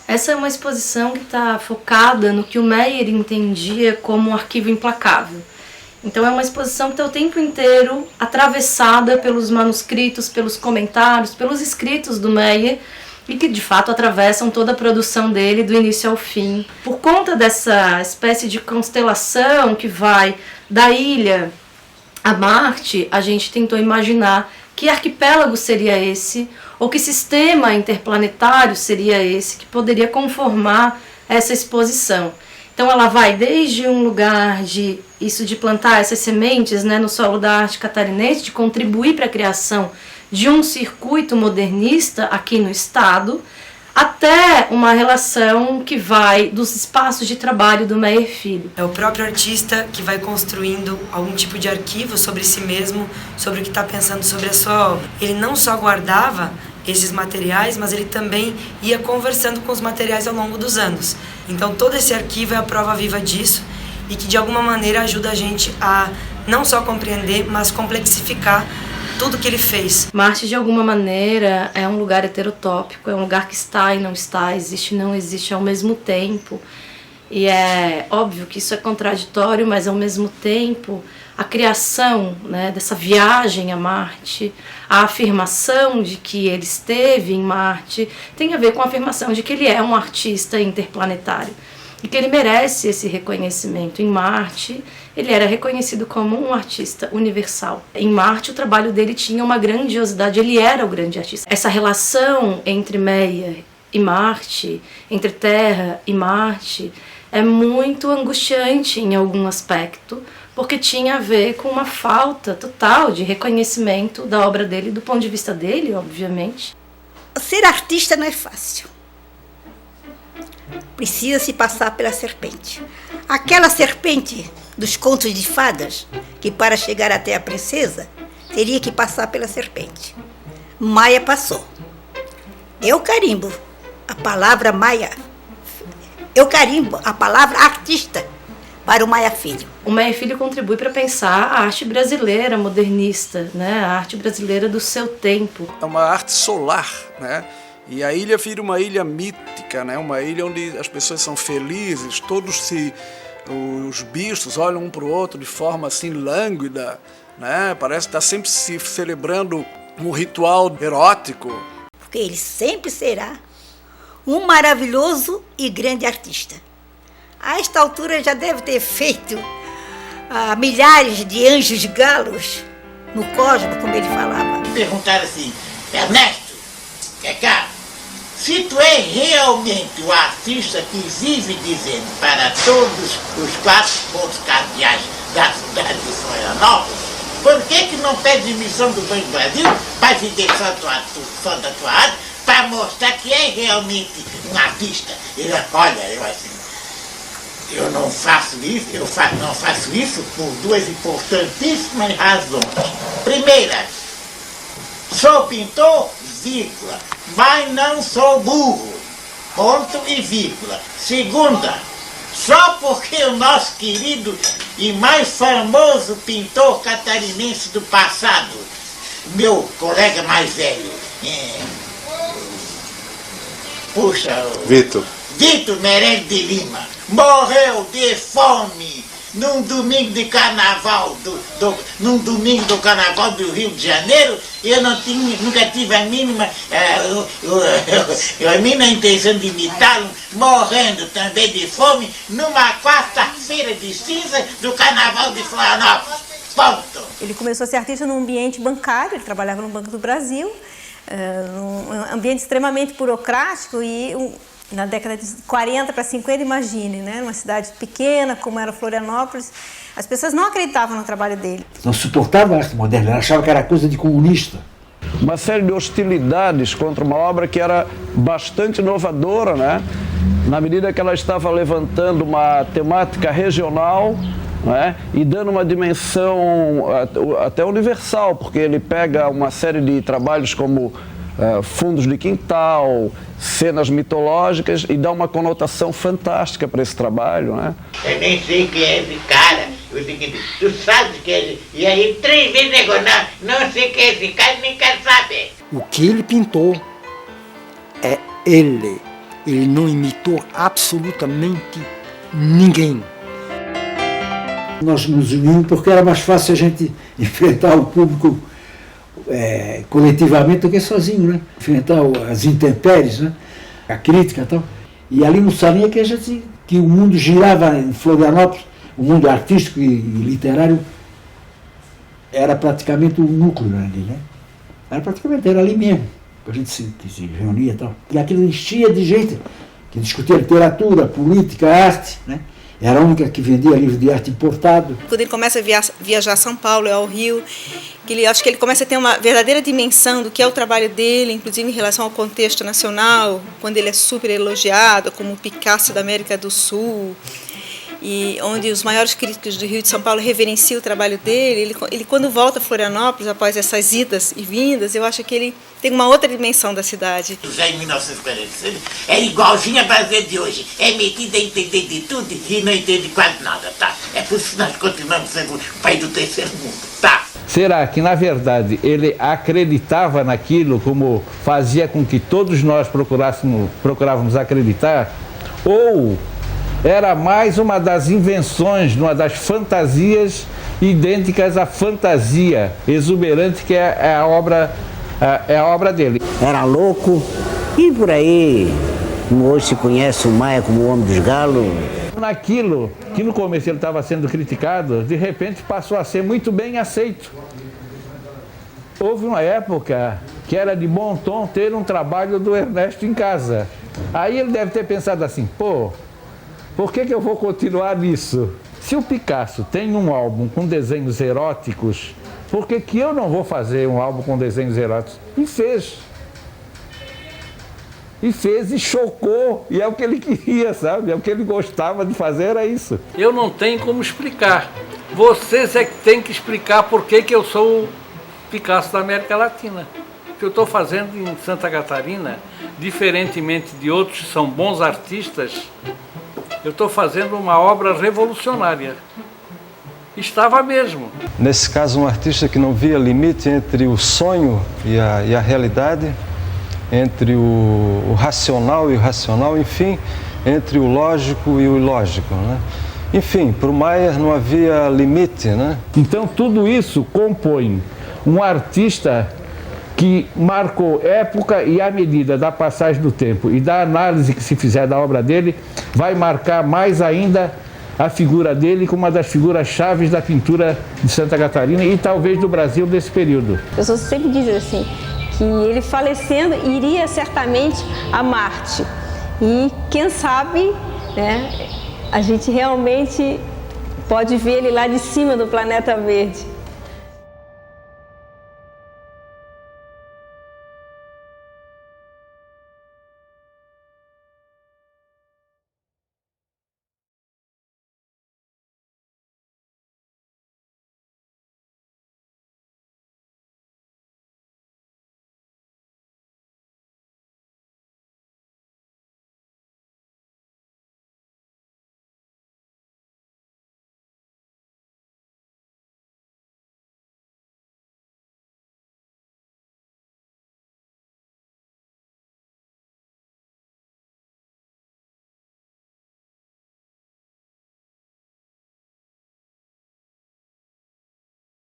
Essa é uma exposição que está focada no que o Meyer entendia como um arquivo implacável. Então é uma exposição que está o tempo inteiro atravessada pelos manuscritos, pelos comentários, pelos escritos do Meyer, e que de fato atravessam toda a produção dele do início ao fim. Por conta dessa espécie de constelação que vai da ilha a Marte, a gente tentou imaginar que arquipélago seria esse, ou que sistema interplanetário seria esse que poderia conformar essa exposição. Então ela vai desde um lugar de plantar essas sementes, né, no solo da arte catarinense, de contribuir para a criação de um circuito modernista aqui no estado, até uma relação que vai dos espaços de trabalho do Meyer Filho. É o próprio artista que vai construindo algum tipo de arquivo sobre si mesmo, sobre o que está pensando sobre a sua obra. Ele não só guardava esses materiais, mas ele também ia conversando com os materiais ao longo dos anos. Então todo esse arquivo é a prova viva disso e que de alguma maneira ajuda a gente a não só compreender, mas complexificar tudo que ele fez. Marte, de alguma maneira, é um lugar heterotópico, é um lugar que está e não está, existe e não existe ao mesmo tempo. E é óbvio que isso é contraditório, mas ao mesmo tempo a criação, né, dessa viagem a Marte, a afirmação de que ele esteve em Marte, tem a ver com a afirmação de que ele é um artista interplanetário e que ele merece esse reconhecimento. Em Marte, ele era reconhecido como um artista universal. Em Marte, o trabalho dele tinha uma grandiosidade, ele era o grande artista. Essa relação entre Meyer e Marte, entre Terra e Marte, é muito angustiante em algum aspecto, porque tinha a ver com uma falta total de reconhecimento da obra dele, do ponto de vista dele, obviamente. Ser artista não é fácil. Precisa se passar pela serpente. Aquela serpente dos contos de fadas, que para chegar até a princesa, teria que passar pela serpente. Maia passou. Eu carimbo a palavra Maia. Eu carimbo a palavra artista para o Maia Filho. O Meyer Filho contribui para pensar a arte brasileira modernista, né? A arte brasileira do seu tempo. É uma arte solar, né? E a ilha vira uma ilha mítica, né? Uma ilha onde as pessoas são felizes, os bichos olham um para o outro de forma assim lânguida, né? Parece que está sempre se celebrando um ritual erótico. Porque ele sempre será um maravilhoso e grande artista. A esta altura já deve ter feito milhares de anjos galos no cosmos, como ele falava. Perguntaram assim: Ernesto, cá, se tu é realmente o artista que vive dizendo para todos os 4 pontos cardeais da cidade de Florianópolis, por que não pede missão do Banco do Brasil para viver só da tua arte, para mostrar que é realmente um artista? Ele olha, eu não faço isso, não faço isso por 2 importantíssimas razões. Primeira, sou pintor, vírgula, mas não sou burro, ponto e vírgula. Segunda, só porque o nosso querido e mais famoso pintor catarinense do passado, meu colega mais velho, Vitor Meirelles de Lima, morreu de fome num domingo de carnaval, num domingo do carnaval do Rio de Janeiro. Eu nunca tive a mínima intenção de imitá-lo, morrendo também de fome numa quarta-feira de cinza do carnaval de Florianópolis. Ponto. Ele começou a ser artista num ambiente bancário, ele trabalhava no Banco do Brasil, num ambiente extremamente burocrático e na década de 40 para 50, imagine, né? Uma cidade pequena como era Florianópolis, as pessoas não acreditavam no trabalho dele. Não suportava a arte moderna, achava que era coisa de comunista. Uma série de hostilidades contra uma obra que era bastante inovadora, né? Na medida que ela estava levantando uma temática regional, né? E dando uma dimensão até universal, porque ele pega uma série de trabalhos como fundos de quintal, cenas mitológicas e dá uma conotação fantástica para esse trabalho, né? Eu nem sei quem é esse cara. Eu digo, tu sabe quem é ele? E aí 3 vezes negou, não sei quem é esse cara, nem quero saber. O que ele pintou é ele. ele não imitou absolutamente ninguém. Nós nos unimos porque era mais fácil a gente enfrentar o público coletivamente do que sozinho, né? Enfrentar as intempéries, né? A crítica e tal. E ali no Salinha que o mundo girava em Florianópolis, o mundo artístico e literário era praticamente o núcleo ali, né? Era ali mesmo, que a gente se reunia e tal. E aquilo enchia de gente que discutia literatura, política, arte, né? Era a única que vendia livro de arte importado. Quando ele começa a viajar a São Paulo, ao Rio, acho que ele começa a ter uma verdadeira dimensão do que é o trabalho dele, inclusive em relação ao contexto nacional, quando ele é super elogiado como o Picasso da América do Sul, e onde os maiores críticos do Rio de São Paulo reverenciam o trabalho dele. Ele quando volta a Florianópolis, após essas idas e vindas, eu acho que ele tem uma outra dimensão da cidade. Já em 1946, era igualzinho a brasileira de hoje. É metida a entender de tudo e não entende quase nada, tá? É por isso que nós continuamos sendo o país do terceiro mundo, tá? Será que, na verdade, ele acreditava naquilo como fazia com que todos nós procurávamos acreditar? Ou era mais uma das invenções, uma das fantasias idênticas à fantasia exuberante que é a obra dele? Era louco e por aí, como hoje se conhece o Maia como o homem dos galos. Naquilo que no começo ele estava sendo criticado, de repente passou a ser muito bem aceito. Houve uma época que era de bom tom ter um trabalho do Ernesto em casa. Aí ele deve ter pensado assim, por que eu vou continuar nisso? Se o Picasso tem um álbum com desenhos eróticos, por que eu não vou fazer um álbum com desenhos eróticos? E fez. E fez e chocou, e é o que ele queria, sabe? É o que ele gostava de fazer, era isso. Eu não tenho como explicar. Vocês é que têm que explicar por que eu sou o Picasso da América Latina. O que eu estou fazendo em Santa Catarina, diferentemente de outros que são bons artistas, eu estou fazendo uma obra revolucionária. Estava mesmo. Nesse caso, um artista que não via limite entre o sonho e a realidade, entre o racional e o irracional, enfim, entre o lógico e o ilógico, né? Enfim, para o Maia não havia limite, né? Então tudo isso compõe um artista que marcou época e à medida da passagem do tempo e da análise que se fizer da obra dele, vai marcar mais ainda a figura dele como uma das figuras chaves da pintura de Santa Catarina e talvez do Brasil desse período. As pessoas sempre dizem assim, que ele falecendo iria certamente a Marte. E quem sabe, né, a gente realmente pode ver ele lá de cima do planeta verde.